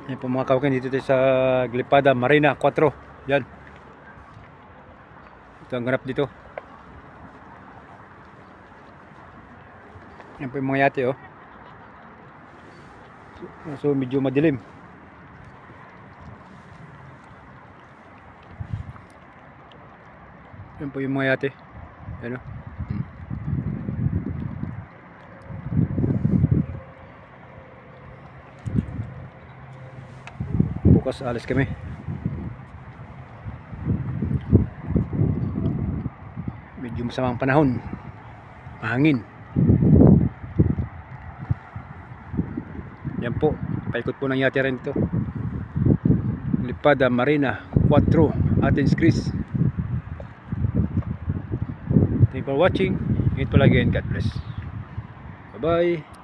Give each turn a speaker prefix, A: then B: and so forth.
A: Yan po mga kawakin, dito tayo sa Glipada Marina 4. Yan. Ito ang ganap dito. Yan po yung mga yate, oh. So medyo madilim. Yan po yung mga yate. Yan, oh. Bukas alis kami. Medyo masamang panahon, mahangin. Yan po, paikot po ng yate rin ito. Glipada Marina 4, Athens, Greece. Thank you for watching. Ingat po lagi and God bless. Bye bye.